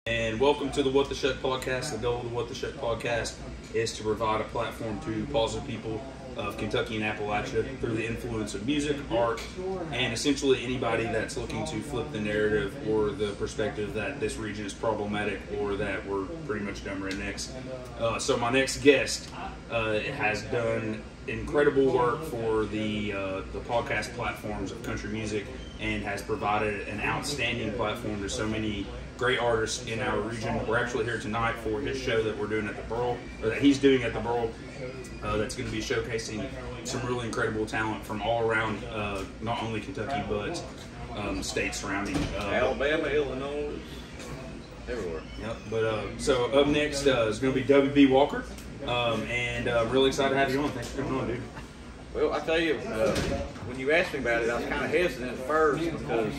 And welcome to the What the Shuck podcast. The goal of the What the Shuck podcast is to provide a platform to positive people of Kentucky and Appalachia through the influence of music, art, and essentially anybody that's looking to flip the narrative or the perspective that this region is problematic or that we're pretty much dumb rednecks. So my next guest has done incredible work for the podcast platforms of country music and has provided an outstanding platform to so many great artists in our region. We're actually here tonight for his show that we're doing at the Burl, or that he's doing at the Burl. That's going to be showcasing some really incredible talent from all around, not only Kentucky but states surrounding. Alabama, Illinois, everywhere. Yep. But so up next is going to be WB Walker, and I'm really excited to have you on. Thanks for coming on, dude. Well, I tell you, when you asked me about it, I was kind of hesitant at first because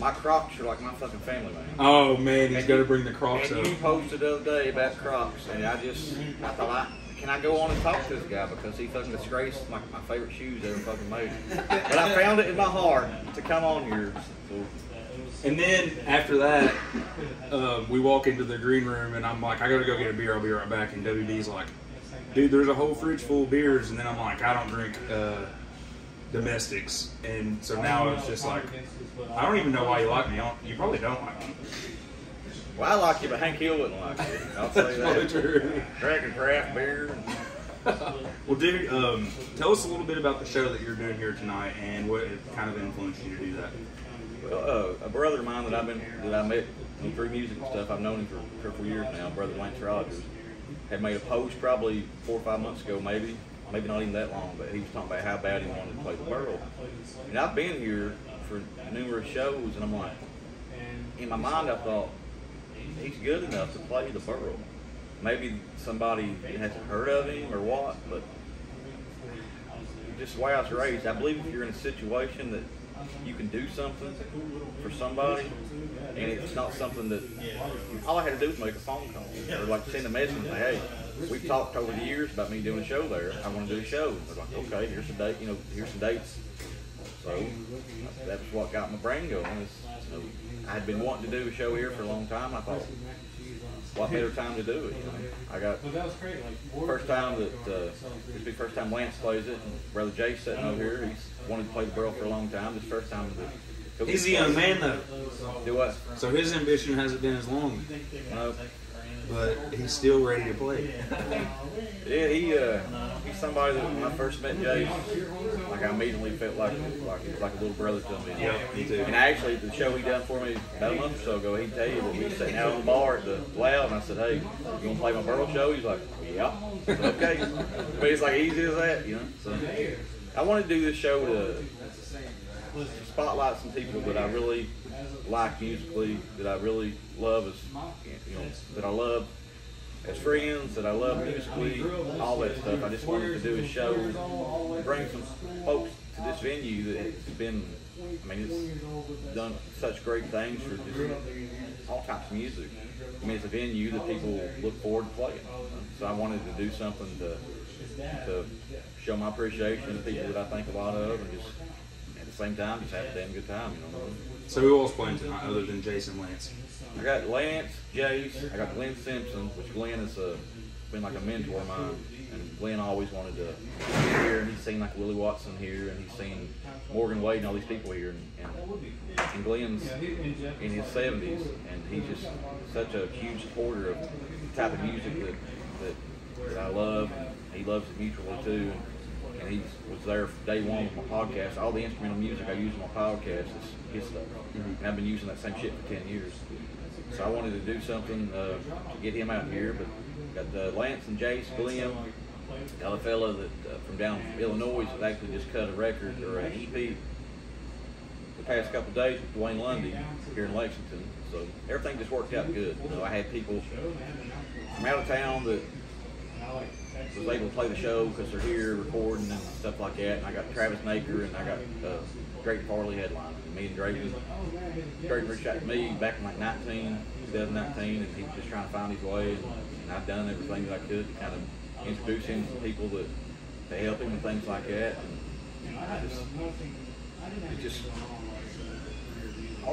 my Crocs are like my fucking family, man. Oh man, he's got to bring the Crocs up. And you posted the other day about Crocs, and I thought, can I go on and talk to this guy because he fucking disgraced my favorite shoes ever fucking made. But I found it in my heart to come on here. So. And then after that, we walk into the green room, and I'm like, I gotta go get a beer. I'll be right back. And WB's like, dude, there's a whole fridge full of beers. And then I'm like, I don't drink domestics. And so now it's just like, I don't even know why you like me. You probably don't like me. Well, I like you, but Hank Hill wouldn't like you. I'll say that. True. Drinking craft beer. Well, dude, tell us a little bit about the show that you're doing here tonight and what kind of influenced you to do that. Well, a brother of mine that I met through music and stuff, I've known him for a couple years now, Brother Lance Rogers, had made a post probably 4 or 5 months ago, maybe not even that long, but he was talking about how bad he wanted to play the Burl. And I've been here for numerous shows, and I'm like, in my mind I thought, he's good enough to play the Burl. Maybe somebody hasn't heard of him or what, but just the way I was raised, I believe if you're in a situation that you can do something for somebody, and it's not something that all I had to do was make a phone call or like send a message and say, hey, we've talked over the years about me doing a show there. I want to do a show. They're like, okay, here's some date, here's some dates. So that's what got my brain going. I had been wanting to do a show here for a long time. I thought, what better time to do it? I got first time that this will be the first time Lance plays it. And Brother Jay's sitting over here. He's wanted to play the Burl for a long time. This first time that he's a young man though. Do what? So his ambition hasn't been as long. But he's still ready to play. Yeah, he's somebody that when I first met Jay, like I immediately felt like he was like a little brother to me. Yeah, me too. And actually, the show he done for me about a month or so ago, he'd tell you that we were sitting out on the bar at the Loud, and I said, hey, you want to play my Burl show? He's like, yeah. Said, okay. But it's like easy as that, So I wanted to do this show to spotlight some people that I really like musically, that I really love that I love as friends, that I love musically, all that stuff. I just wanted to do a show, bring some folks to this venue that has been, it's done such great things for just all types of music. It's a venue that people look forward to playing. So I wanted to do something to show my appreciation to people that I think a lot of, and just at the same time just have a damn good time. So who else playing tonight other than Jason Lance? I got Lance, Jace, I got Glenn Simpson, which Glenn has been like a mentor of mine, and Glenn always wanted to be here, and he's seen like Willie Watson here, and he's seen Morgan Wade and all these people here, and Glenn's in his 70s, and he's just such a huge supporter of the type of music that I love. He loves it mutually too, and he was there from day one with my podcast. All the instrumental music I use in my podcast is his stuff, and I've been using that same shit for 10 years. So I wanted to do something to get him out here, but got Lance and Jace, Glenn, got a fella that from down Illinois that actually just cut a record or an EP the past couple of days with Dwayne Lundy here in Lexington. So everything just worked out good. I had people from out of town that was able to play the show because they're here recording and stuff like that. And I got Travis Naker and I got Drake Farley headlining. Me and Drake reached out to me back in like 2019, and he was just trying to find his way. And I've done everything that I could to kind of introduce him to people to help him and things like that. And it just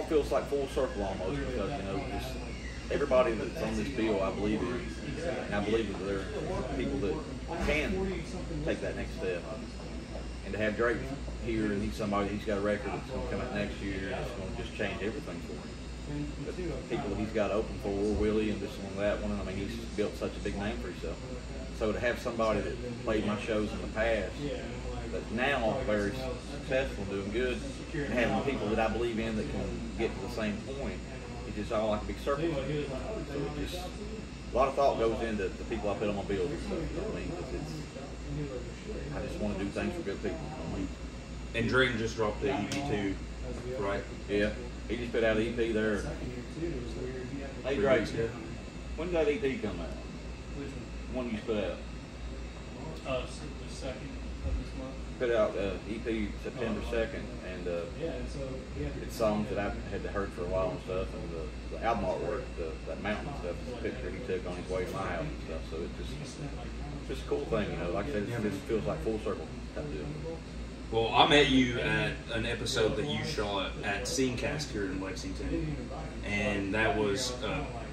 all feels like full circle almost, because just everybody that's on this bill, I believe in, and I believe that there are people that can take that next step. And to have Drake here, and he's got a record that's going to come out next year, and it's going to just change everything for him. But the people that he's got open for, Willie and this one, that one, I mean, he's built such a big name for himself. So to have somebody that played my shows in the past, but now very successful, doing good, and having people that I believe in that can get to the same point, it's just all like a big circle. So it just, a lot of thought goes into the people I put on my bills and stuff. You know what I mean? Because I just want to do things for good people. You know what I mean? And Drake just dropped the EP too, right? Yeah, he just put out an EP there. Hey Drake, when did that EP come out? One you just put out? The second of this month. Put out EP September 2nd, and it's songs that I've had heard for a while and stuff, and the album artwork, that mountain stuff, is a picture he took on his way to my house and stuff, so it's just a cool thing, like I said, it just feels like full circle type deal. Well, I met you at an episode that you shot at Scenecast here in Lexington, and that was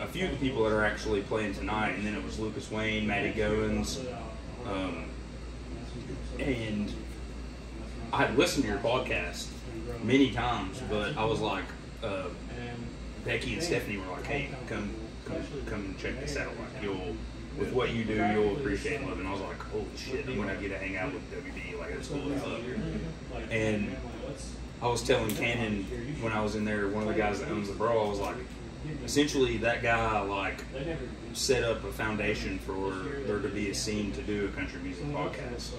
a few of the people that are actually playing tonight, and then it was Lucas Wayne, Matty Goins, and I had listened to your podcast many times, but I was like, Becky and Stephanie were like, hey, come and check this out. Like, with what you do, you'll appreciate love. And I was like, holy shit, when I get to hang out with WB, like, it's cool as fuck. And I was telling Cannon when I was in there, one of the guys that owns the Bro, I was like, essentially that guy, like, set up a foundation for there to be a scene to do a country music podcast.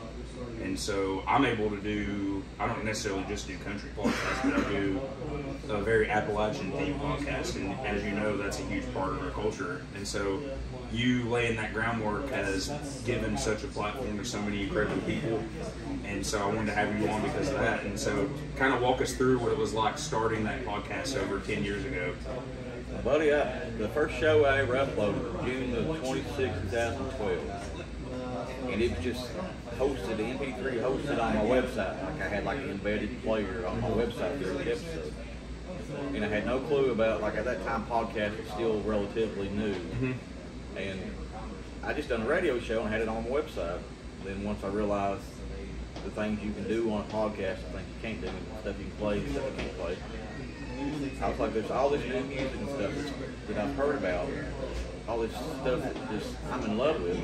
And so I'm able to do, I don't necessarily just do country podcasts, but I do a very Appalachian themed podcast. And as you know, that's a huge part of our culture. And so you laying that groundwork has given such a platform to so many incredible people. And so I wanted to have you on because of that. And so kind of walk us through what it was like starting that podcast over 10 years ago. Buddy, the first show I ever uploaded was June the 26th, 2012. And it was just hosted, the MP3 hosted on my website. Like I had like an embedded player on my website for each episode. And I had no clue about, like at that time podcast was still relatively new. Mm-hmm. And I just done a radio show and had it on my website. Then once I realized the things you can do on a podcast, the things you can't do, the stuff you can play, the stuff you can't play, I was like, there's all this new music and stuff that I've heard about, all this stuff that just I'm in love with.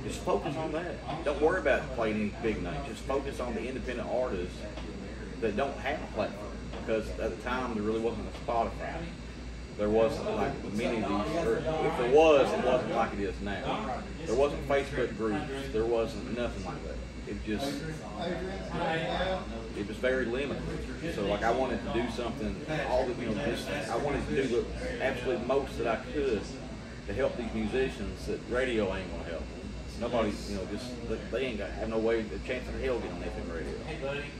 Just focus on that. Don't worry about playing any big names. Just focus on the independent artists that don't have a platform. Because at the time, there really wasn't a Spotify. There wasn't like many of these, or if there was, it wasn't like it is now. There wasn't Facebook groups. There wasn't nothing like that. It was very limited. So like I wanted to do something, I wanted to do the absolute most that I could to help these musicians that radio ain't gonna help. Nobody, they ain't have no way, a chance in hell getting on FM radio.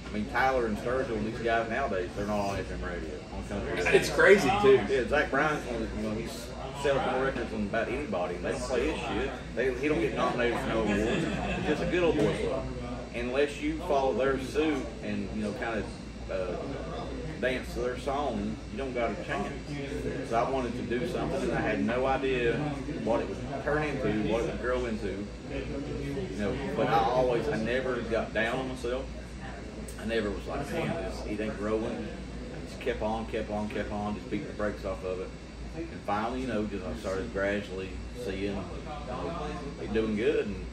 I mean, Tyler and Sturgill and these guys nowadays, they're not on FM radio. On country radio. It's crazy too. Yeah, Zach Bryan's he's selling more records than about anybody. They don't play his shit. He don't get nominated for no awards. It's just a good old boy club. Unless you follow their suit and kind of dance to their song, you don't got a chance. So I wanted to do something, and I had no idea what it would turn into, what it would grow into. But I never got down on myself. I never was like, man, it ain't growing. I just kept on, just beating the brakes off of it. And finally, just I started gradually seeing it doing good, and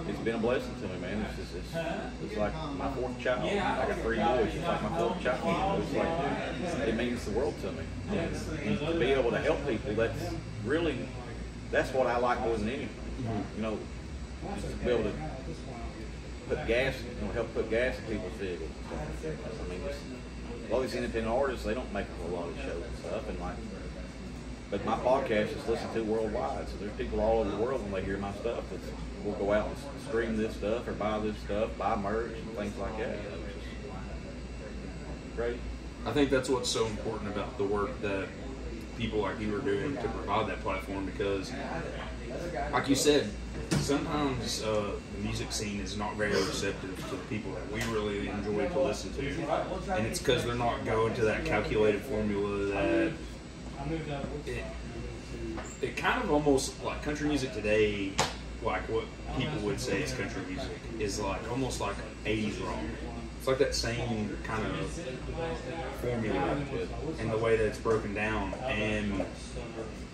it's been a blessing to me, man. It's like my fourth child. I got 3 boys. It's like my fourth child. It's like it means the world to me. And to be able to help people, that's what I like more than anything. Just to be able to put gas, help put gas in people's vehicles. I mean, all these independent artists, they don't make a whole lot of shows and stuff, but my podcast is listened to worldwide. So there's people all over the world when they hear my stuff that will go out and stream this stuff or buy this stuff, buy merch and things like that. It's just great. I think that's what's so important about the work that people like you are doing to provide that platform, because like you said, sometimes the music scene is not very receptive to the people that we really enjoy to listen to, and it's because they're not going to that calculated formula that it kind of almost like country music today, like what people would say is country music, is like almost like 80s rock. It's like that same kind of formula and the way that it's broken down, and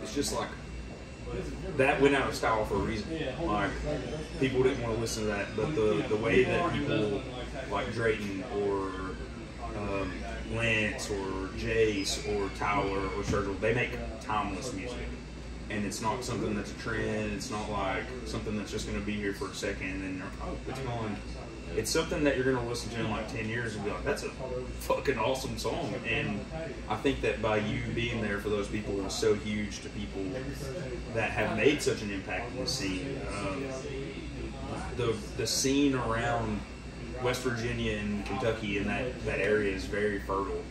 it's just like that went out of style for a reason. Like people didn't want to listen to that, but the way that people like Drayton or Lance or Jace or Tyler or Sergio, they make timeless music. And it's not something that's a trend. It's not like something that's just going to be here for a second and then it's gone. It's something that you're going to listen to in like 10 years and be like, that's a fucking awesome song. And I think that by you being there for those people is so huge to people that have made such an impact in the scene. The scene around West Virginia and Kentucky and that area is very fertile.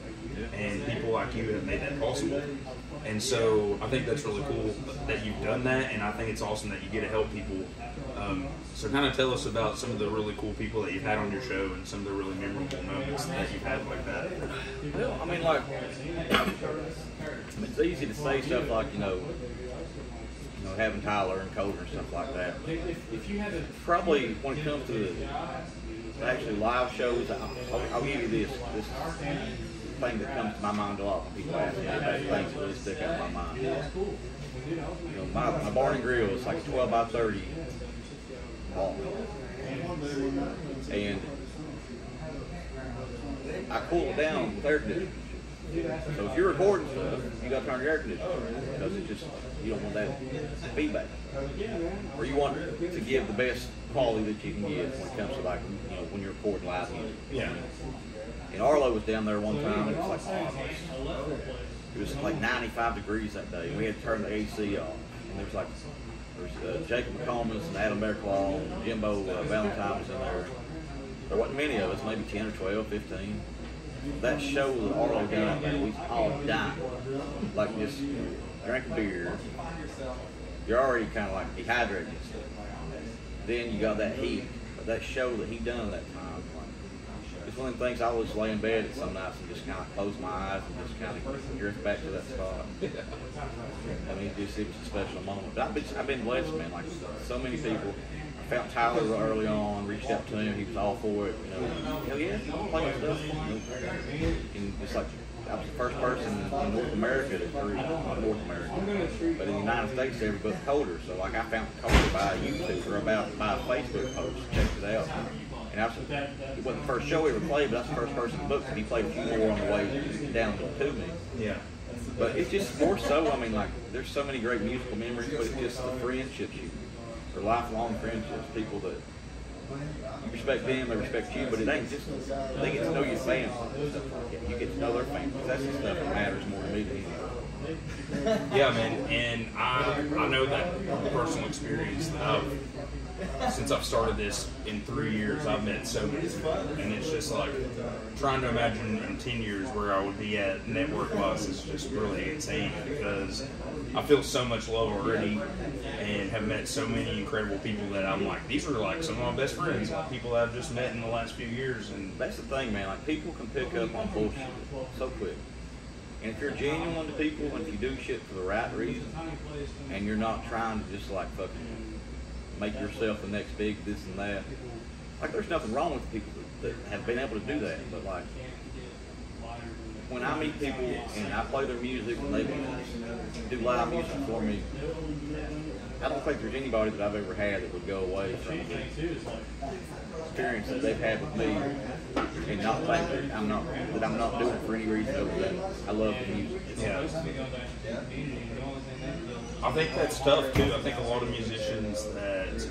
And people like you have made that possible. And so I think that's really cool that you've done that, and I think it's awesome that you get to help people. So kind of tell us about some of the really cool people that you've had on your show and some of the really memorable moments that you've had like that. Well, I mean, like, it's easy to say stuff like, having Tyler and Coder and stuff like that. Probably when it comes to actually live shows, I'll give you this thing that comes to my mind a lot when people ask me about things that really stick out in my mind. My bar and grill is like a 12 by 30 wall. And I cool it down with air conditioning. So if you're recording stuff, you got to turn your air conditioner on because it's just, you don't want that feedback. Or you want to give the best quality that you can get when it comes to like, when you're recording live music. Yeah. And Arlo was down there one time, and it was like it was like 95 degrees that day, and we had to turn the AC off. And there was Jacob McComas and Adam Bearclaw and Jimbo Valentine was in there. There wasn't many of us, maybe 10 or 12, 15. That show that Arlo done out there, we was all dying. Like just drink a beer. You're already kind of like dehydrated and stuff. Then you got that heat. But that show that he done that time, it's one of the things I always lay in bed at some nights and just kind of close my eyes and just kind of drift back to that spot. I mean, it was a special moment. But I've been blessed, man. Like so many people. I found Tyler early on, reached out to him. He was all for it. Hell yeah, I'm playing stuff. And it's like I was the first person in North America to agree, not North America, but in the United States to ever book Coder. So like I found Coder by YouTube or by a Facebook post, checked it out. And it wasn't the first show we ever played, but that's the first person to book, and he played a few more on the way down to me. Yeah. But it's just more so, I mean, like, there's so many great musical memories, but it's just the friendships or lifelong friendships, people that you respect them, they respect you, but it ain't just, they get to know your family and stuff like that. You get to know their family. That's the stuff that matters more to me than anything. Yeah, man, and I know that from personal experience that since I've started this in 3 years, I've met so many people, and it's just like trying to imagine in 10 years where I would be at network-wise is just really insane because I feel so much love already and have met so many incredible people that I'm like, these are like some of my best friends, like people I've just met in the last few years. And that's the thing, man. Like people can pick up on bullshit so quick. And if you're genuine to people, and if you do shit for the right reason, and you're not trying to just like fucking make yourself the next big this and that, like there's nothing wrong with people that have been able to do that. But like when I meet people and I play their music and they do live music for me, I don't think there's anybody that I've ever had that would go away from the experience that they've had with me and not think that I'm not doing it for any reason other than I love the music. Yeah. I think that's tough too. I think a lot of musicians that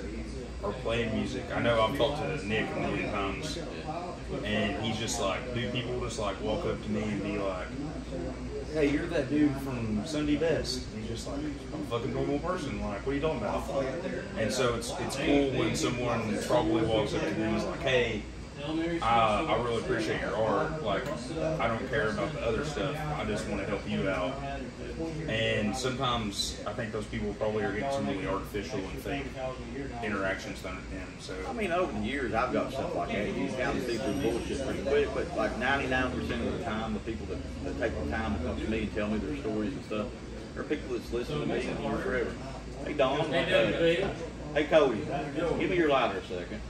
are playing music, I know I've talked to Nick a million times, and he's just like, dude, people just like walk up to me and be like, hey, you're that dude from Sunday Best. And he's just like, I'm a fucking normal person. Like, what are you talking about? And so it's cool when someone probably walks up to me and is like, hey, I really appreciate your art. Like, I don't care about the other stuff. I just want to help you out. And sometimes I think those people probably are getting some really artificial and fake interactions done with them. So I mean, over the years, I've got stuff like that. You kind of see through bullshit pretty quick, but like 99% of the time, the people that take the time to come to me and tell me their stories and stuff are people that's listened to me forever. Hey, Don. Hey, Cody. Give me your lighter a second.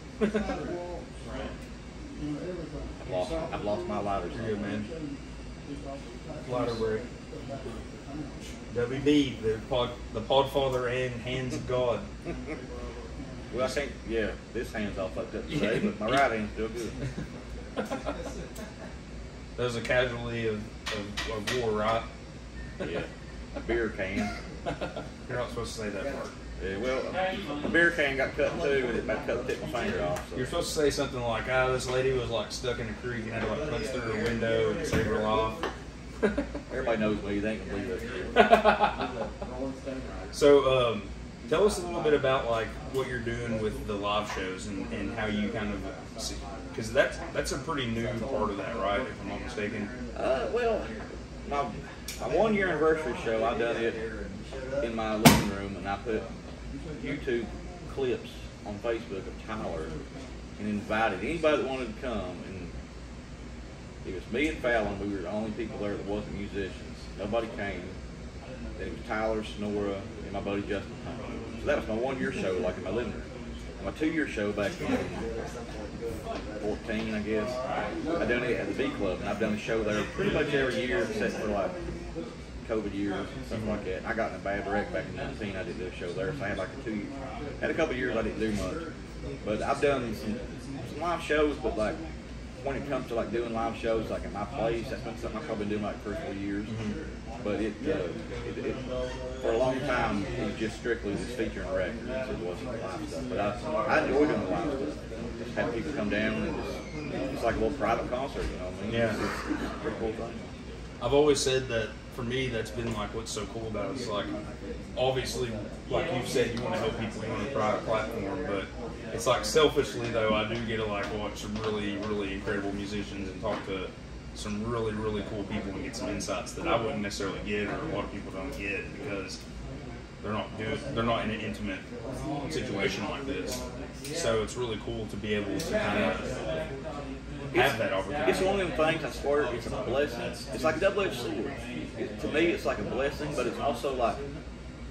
I've lost my lighter. good, man. Lighter break. WB, the Podfather and Hands of God. Well, I think, yeah, this hand's all fucked up today, but my right hand's still good. That was a casualty of war, right? Yeah, a beer can. You're not supposed to say that part. Yeah, well, a beer can got cut too, and it about cut the tip of my finger off. So. You're supposed to say something like, this lady was like stuck in a creek and had to like punch through her window and save her life. Everybody knows me, they ain't gonna believe that. So, tell us a little bit about like what you're doing with the live shows and how you kind of, because that's a pretty new part of that, right? If I'm not mistaken. Well, my 1 year anniversary show, I done it in my living room, and I put YouTube clips on Facebook of Tyler and invited anybody that wanted to come. And it was me and Fallon. We were the only people there that wasn't musicians. Nobody came. Then it was Tyler, Sonora, and my buddy Justin Hunt. So that was my 1 year show, like in my living room. My 2 year show back in 14, I guess, I done it at the B Club, and I've done a show there pretty much every year except for like COVID years and stuff like that. I got in a bad wreck back in 19. I did do a show there, so I had like had a couple of years I didn't do much. But I've done some live shows, but like when it comes to like doing live shows like at my place, that's been something I've probably been doing like 3 or 4 years. But it for a long time it was just strictly just featuring records. It wasn't live stuff. But I enjoy doing the live stuff. Just have people come down and it's like a little private concert, you know what I mean? Yeah. It's a pretty cool thing. I've always said that for me, that's been like what's so cool about it. It's like, obviously, like you've said, you want to help people on a private platform, but it's like selfishly though, I do get to like watch some really, really incredible musicians and talk to some really, really cool people and get some insights that I wouldn't necessarily get, or a lot of people don't get because they're not in an intimate situation like this. So it's really cool to be able to kind of have that opportunity. It's one of them things, I swear, it's a blessing. It's like a double-edged sword. To me, it's like a blessing, but it's also like,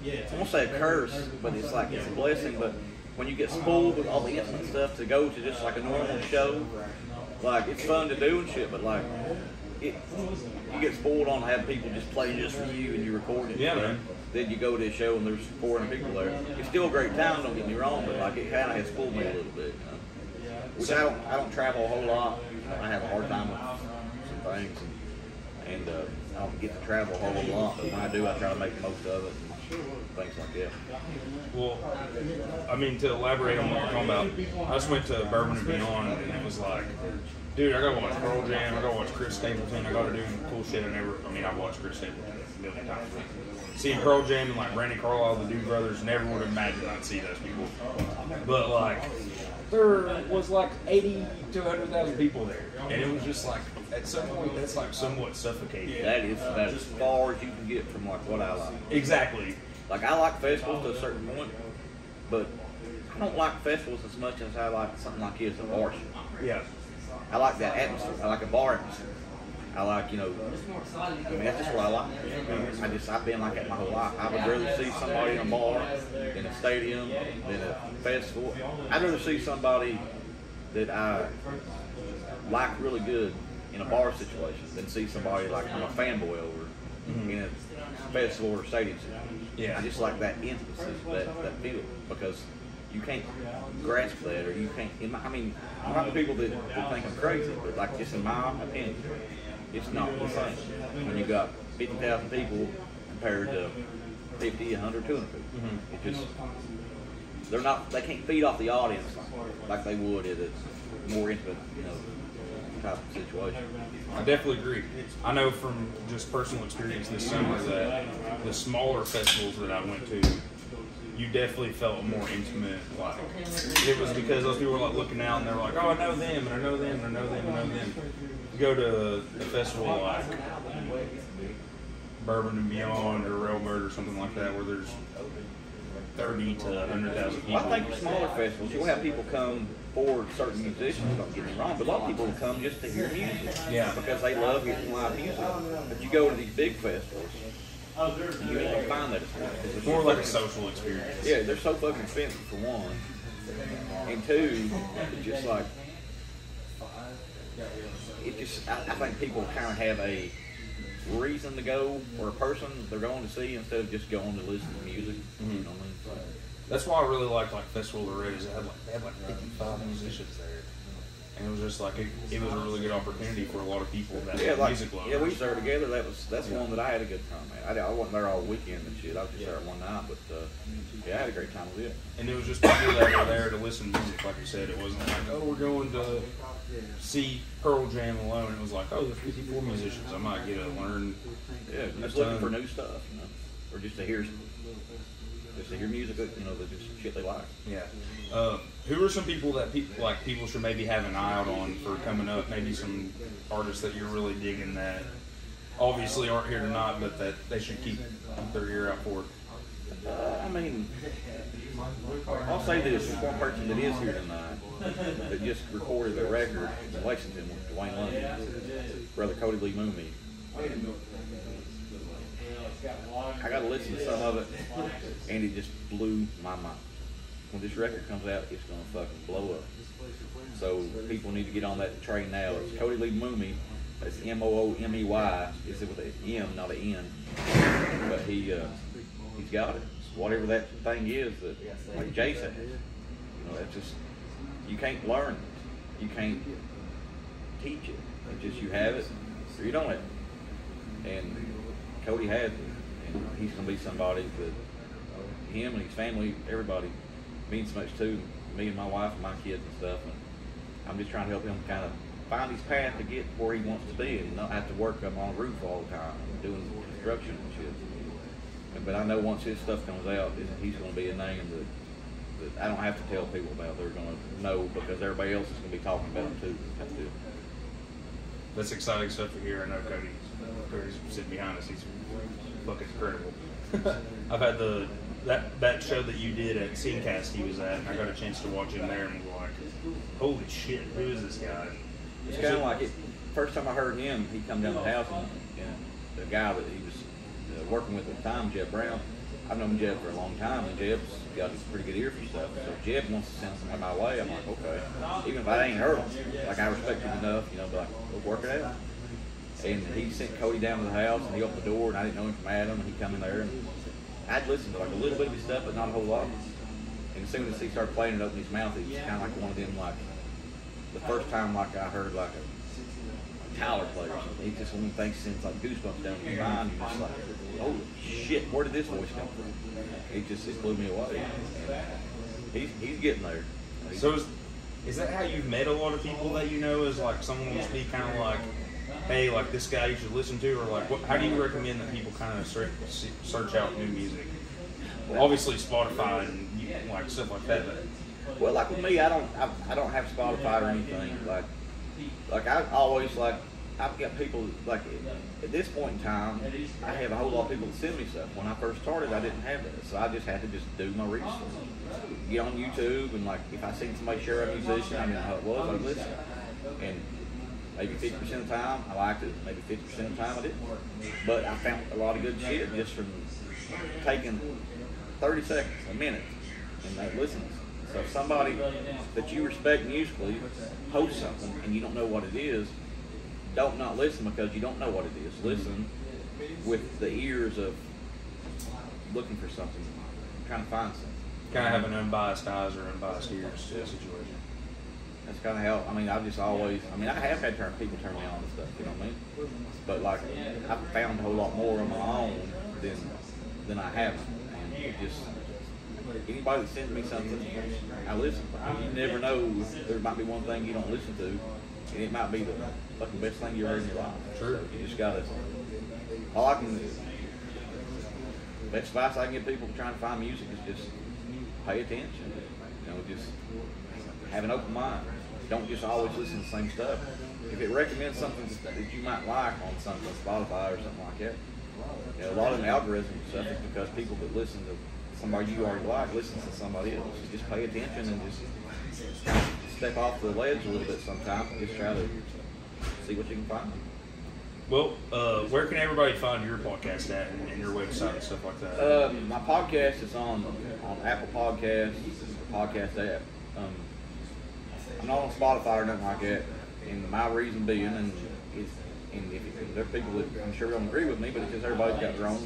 I won't say a curse, but it's like it's a blessing. But when you get spoiled with all the intimate stuff to go to just like a normal show, like it's fun to do and shit, but like you get spoiled on having people just play just for you and you record it. Yeah, man. Then you go to a show and there's 400 people there. It's still a great time, don't get me wrong, but like it kind of has spoiled me a little bit, you know. Which I don't travel a whole lot. I have a hard time with some things, and I don't get to travel a whole lot. But when I do, I try to make the most of it and things like that. Well, I mean, to elaborate on what you're talking about, I just went to Bourbon and Beyond, and it was like, dude, I gotta watch Pearl Jam, I gotta watch Chris Stapleton, I gotta do cool shit I've watched Chris Stapleton a million times. Seeing Pearl Jam and like Randy Carlisle, the Dude Brothers, never would have imagined I'd see those people. But like, there was like 80 to 100,000 people there, and it was just like, at some point, that's like somewhat suffocating. That is about as far as you can get from like what I like. Exactly. Like I like festivals to a certain point, but I don't like festivals as much as I like something like this, a bar show. Yeah. I like that atmosphere. I like a bar atmosphere. I like, I mean, that's just what I like. I've been like that my whole life. I would rather see somebody in a bar in a stadium than a festival. I'd rather see somebody that I like really good in a bar situation than see somebody like I'm a fanboy over in a festival or stadium situation. Yeah. I just like that intimacy, that feel, because you can't grasp that, or you can't. I mean, I'm not the people that think I'm crazy, but like just in my opinion, it's not the same when you got 50,000 people compared to 50, 100, 200 people. It just they can't feed off the audience like they would at a more intimate, type of situation. I definitely agree. I know from just personal experience this summer that the smaller festivals that I went to, you definitely felt more intimate. Like it was because those people were like looking out and they were like, oh, I know them and I know them and I know them and I know them. You go to a festival like Bourbon and Beyond or Railbird or something like that where there's 30 to 100,000 people. Well, I think smaller festivals, you'll have people come for certain musicians, don't get me wrong, but a lot of people will come just to hear music. Yeah. Because they love hearing live music. But you go to these big festivals, you ain't gonna find that experience. It's more like a social experience. Yeah, they're so fucking expensive for one. And two, it's just like, I think people kind of have a reason to go or a person they're going to see instead of just going to listen to music. Mm-hmm. You know what I mean? That's why I really liked like Festival of the Reds. They had like 55 musicians there. And it was just like, it was a really good opportunity for a lot of people that music lovers. Yeah, we was there together. That's one that I had a good time at. I wasn't there all weekend and shit. I was just there one night, but yeah, I had a great time with it. And it was just people that were there to listen to music, like you said. It wasn't like, oh, we're going to see Pearl Jam alone. It was like, oh, there's 54 musicians. I might get to learn. Yeah, just looking for new stuff, you know, or just to hear music, you know, that just shit they like. Yeah. Who are some people that people should maybe have an eye out on for coming up? Maybe some artists that you're really digging that obviously aren't here tonight, but that they should keep their ear out for. I mean, I'll say this: there's one person that is here tonight that just recorded a record in Lexington with Dwayne London, brother Cody Lee Mooney. I got to listen to some of it, and it just blew my mind. When this record comes out, it's going to fucking blow up. So people need to get on that train now. It's Cody Lee Mooney. It's Moomey. It's with an M, not an N. But he's got it. Whatever that thing is, that like Jay said, you know, that's just, you can't learn it. You can't teach it. It's just you have it or you don't have it. And Cody has it. And he's going to be somebody that him and his family, everybody, means so much to me and my wife and my kids and stuff. And I'm just trying to help him kind of find his path to get where he wants to be and not have to work up on a roof all the time and doing construction and shit. But I know once his stuff comes out, he's going to be a name that I don't have to tell people about. They're going to know because everybody else is going to be talking about him too. That's exciting stuff to hear. I know Cody's sitting behind us. He's fucking incredible. I've had that show that you did at Scenecast he was at, and I got a chance to watch him there and was like, holy shit, who is this guy? It's kind of like it. First time I heard him, he come down the house and the guy that he was working with at the time, Jeb Brown, I've known Jeb for a long time, and Jeb's got a pretty good ear for stuff. So if Jeb wants to send somebody my way, I'm like, okay. Even if I ain't heard him, like I respect him enough, you know, but we'll work it out. And he sent Cody down to the house, and he opened the door, and I didn't know him from Adam, and he come in there, and I'd listened to like a little bit of his stuff, but not a whole lot. And as soon as he started playing it, opened his mouth, it was kind of like one of them, like the first time like I heard like a Tyler play or something. He just one of the things sends like goosebumps down your mind. You're just like, holy shit, where did this voice come from? It blew me away. And he's getting there. So is that how you've met a lot of people that you know? Is like someone will be kind of like, hey, like this guy you should listen to, or like how do you recommend that people kind of search out new music? Well, obviously Spotify and like stuff like that. But. Well, like with me, I don't have Spotify or anything. Like I always like I've got people like at this point in time, I have a whole lot of people that send me stuff. When I first started, I didn't have that, so I just had to just do my research, get on YouTube, and like if I seen somebody share a musician, I didn't know who it was, I'd listen. And maybe 50% of the time I liked it, maybe 50% of the time I didn't. But I found a lot of good shit just from taking 30 seconds, a minute, and that listening. So if somebody that you respect musically posts something and you don't know what it is, don't not listen because you don't know what it is. Listen with the ears of looking for something, trying to find something. Kind of have an unbiased eyes or unbiased ears situation. That's kind of how, I mean, I've just always, I mean, I have had people turn me on to stuff, you know what I mean? But like, I've found a whole lot more on my own than I haven't. And it just, anybody that sends me something, I listen. You never know, there might be one thing you don't listen to, and it might be the fucking best thing you heard in your life. Sure. So you just gotta, all I can, best advice I can give people trying to find music is just pay attention. Just have an open mind. Don't just always listen to the same stuff. If it recommends something that you might like on something, Spotify or something like that, a lot of the algorithms and stuff is because people that listen to somebody you already like listens to somebody else. Just pay attention and just step off the ledge a little bit sometimes and just try to see what you can find. Well, where can everybody find your podcast at and your website and stuff like that? My podcast is on Apple Podcasts, podcast app. I'm not on Spotify or nothing like that. And my reason being, and if there are people that I'm sure don't agree with me, but it's because everybody's got their own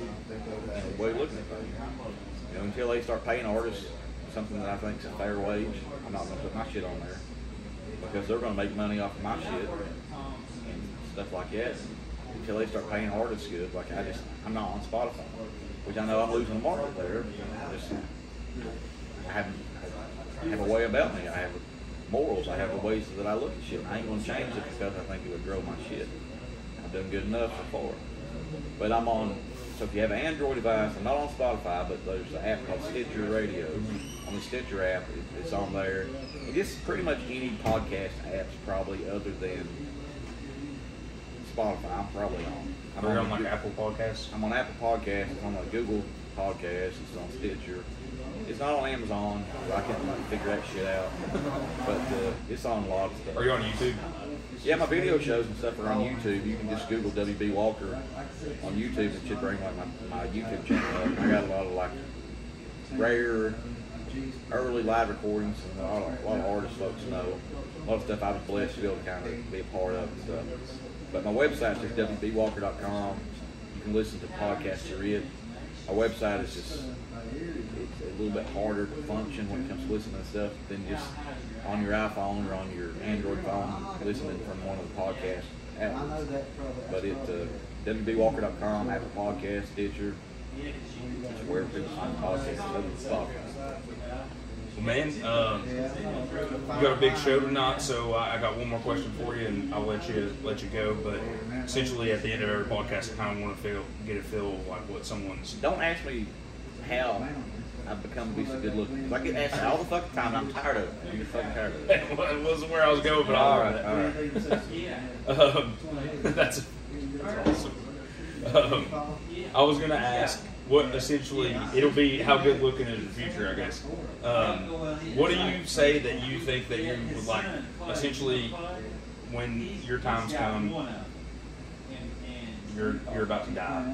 way of looking at things. Until they start paying artists something that I think is a fair wage, I'm not going to put my shit on there because they're going to make money off of my shit and stuff like that. Until they start paying artists good, I'm not on Spotify, which I know I'm losing the market there. I have a way about me. I have morals. I have the ways that I look at shit. I ain't going to change it because I think it would grow my shit. I've done good enough before. But I'm on, so if you have an Android device, I'm not on Spotify, but there's an app called Stitcher Radio. On the Stitcher app, it's on there. And just pretty much any podcast apps probably other than Spotify, I'm probably on. Are you on Apple Podcasts? I'm on Apple Podcasts. It's on Google Podcasts. It's on Stitcher. It's not on Amazon. I can't figure that shit out. But it's on a lot of stuff. Are you on YouTube? Yeah, my video shows and stuff are on YouTube. You can just Google WB Walker on YouTube. It should bring my YouTube channel up. I got a lot of rare, early live recordings and a lot of artists folks know. A lot of stuff I was blessed to be able to kind of be a part of and stuff. But my website is wbwalker.com. You can listen to podcasts through it. My website is just it's a little bit harder to function when it comes to listening to stuff than just on your iPhone or on your Android phone listening from one of the podcast apps. But it's wbwalker.com, Apple Podcasts, Stitcher, wherever people find podcasts other than Spotify. Well, man, you got a big show tonight, so I got one more question for you, and I'll let you go. But essentially, at the end of every podcast, I kind of want to get a feel like what someone's. Don't ask me how I've become to be so good looking. I get asked that all the fucking time, and I'm tired of it. I'm just fucking tired of it. It wasn't where I was going, but all right. That's awesome. I was gonna ask. What essentially, it'll be how good looking is the future, I guess. What do you say that you think that you would like, essentially, when your time's come, you're about to die?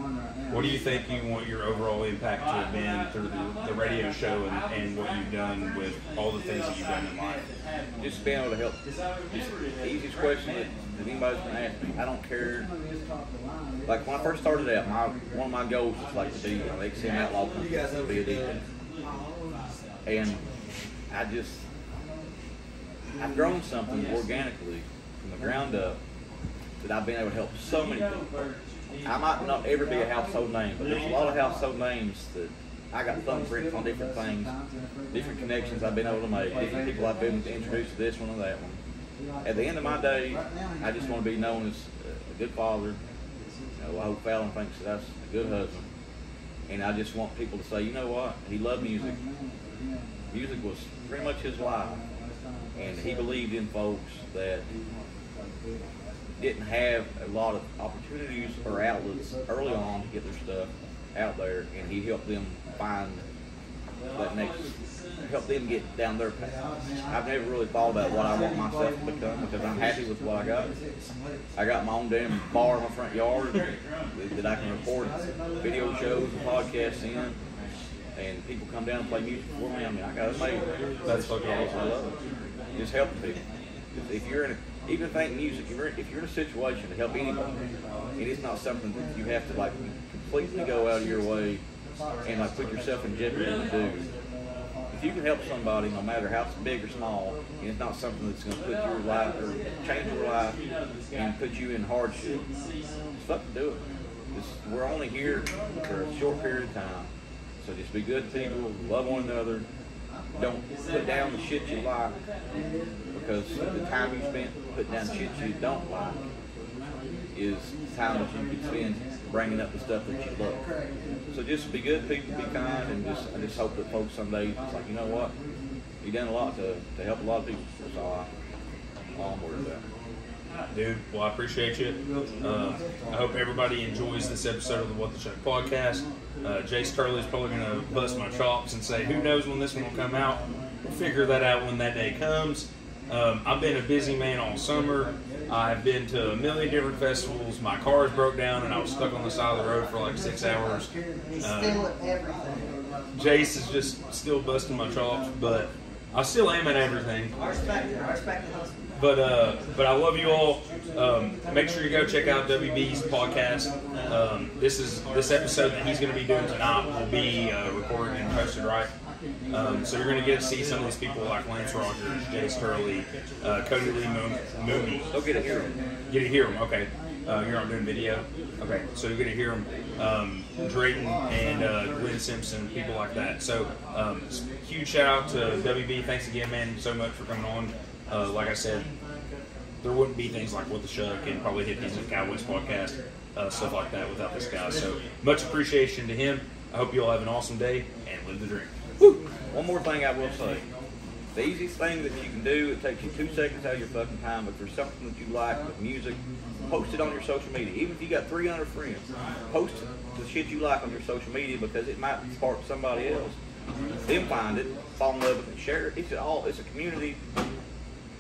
What do you think you want your overall impact to have been through the radio show and what you've done with all the things that you've done in life? Just being able to help. Just the easiest question that anybody's going to ask me. I don't care. Like when I first started out, one of my goals was like to be an XM Outlaw company, to be a DJ. And I've grown something organically from the ground up that I've been able to help so many people. I might not ever be a household name, but there's a lot of household names that I got thumbprints on different things, different connections I've been able to make, different people I've been introduced to this one or that one. At the end of my day, I just want to be known as a good father. I hope Fallon thinks that that's a good husband. And I just want people to say, you know what? He loved music. Music was pretty much his life. And he believed in folks that didn't have a lot of opportunities or outlets early on to get their stuff out there. And he helped them find that help them get down their path. I've never really thought about what I want myself to become because I'm happy with what I got. I got my own damn bar in my front yard that I can record video shows and podcasts in, and people come down and play music for me. I mean, I got it made. That's fucking awesome. I love it. Just helping people. If you're even if it ain't music, if you're in a situation to help anybody, and it's not something that you have to like completely go out of your way and like put yourself in jeopardy to do. If you can help somebody, no matter how big or small, and it's not something that's going to put your life or change your life and put you in hardship, just fucking do it. We're only here for a short period of time, so just be good people, love one another. Don't put down the shit you like, because the time you spent putting down shit you don't like is time that you could spend bringing up the stuff that you love. So just be good people, be kind, and I just hope that folks someday, it's like, you know what, you've done a lot to help a lot of people. That's all I'm worried about. Dude, well, I appreciate you. I hope everybody enjoys this episode of the What the Chuck podcast. Jace Turley's probably going to bust my chops and say, who knows when this one will come out. We'll figure that out when that day comes. I've been a busy man all summer. I've been to a million different festivals. My car's broke down and I was stuck on the side of the road for like 6 hours. He's still at everything. Jace is just still busting my chops, but I still am at everything. I respect the husband. But I love you all. Make sure you go check out WB's podcast. This episode that he's going to be doing tonight will be recorded and posted, right? So you're going to get to see some of these people like Lance Rogers, Jace Turley, Cody Lee Mooney. They'll get to hear them. Get to hear them, okay. You're not doing video? Okay, so you're going to hear them. Drayton and Glenn Simpson, people like that. So huge shout out to WB. Thanks again, man, so much for coming on. Like I said, there wouldn't be things like What the Chuck and probably Hippies and Cowboys podcast, stuff like that without this guy. So much appreciation to him. I hope you all have an awesome day and live the dream. Woo! One more thing I will say. The easiest thing that you can do, it takes you 2 seconds out of your fucking time, but if there's something that you like with music, post it on your social media. Even if you got 300 friends, post the shit you like on your social media because it might spark somebody else. Them find it, fall in love with it, share it. It's a community.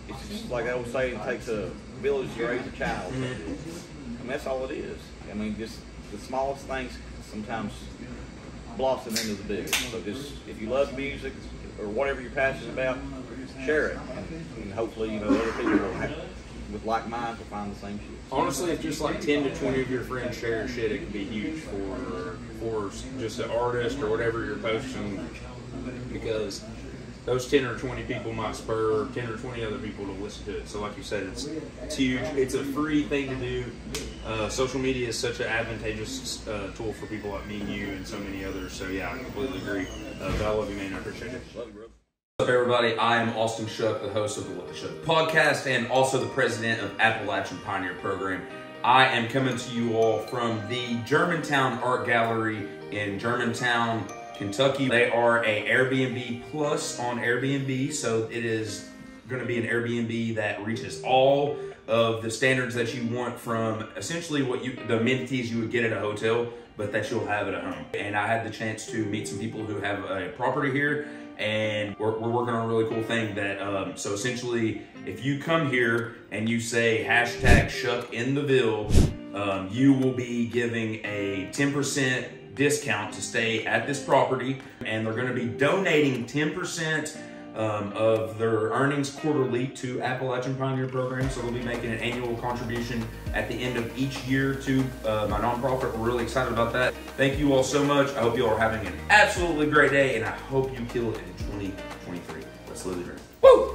It's just like I always say, it takes a village to raise a child. I mean, that's all it is. I mean, just the smallest things sometimes blossom into the biggest. So just, if you love music or whatever you're passionate about, share it. And hopefully, other people with like minds will find the same shit. Honestly, if just like 10 to 20 of your friends share your shit, it can be huge for just an artist or whatever you're posting, because those 10 or 20 people might spur 10 or 20 other people to listen to it. So like you said, it's huge. It's a free thing to do. Social media is such an advantageous tool for people like me and you and so many others. So yeah, I completely agree. But I love you, man. I appreciate it. Love you, bro. What's up, everybody? I am Austin Shuck, the host of the What the Chuck podcast and also the president of Appalachian Pioneer Program. I am coming to you all from the Germantown Art Gallery in Germantown, Kentucky. They are a Airbnb Plus on Airbnb, so it is going to be an Airbnb that reaches all of the standards that you want from essentially the amenities you would get at a hotel, but that you'll have at a home. And I had the chance to meet some people who have a property here, and we're working on a really cool thing that, so essentially, if you come here and you say #ShuckInTheVille, you will be giving a 10% discount to stay at this property, and they're going to be donating 10% of their earnings quarterly to Appalachian Pioneer Program. So they'll be making an annual contribution at the end of each year to my nonprofit. We're really excited about that. Thank you all so much. I hope you all are having an absolutely great day, and I hope you kill it in 2023. Let's live the dream. Woo!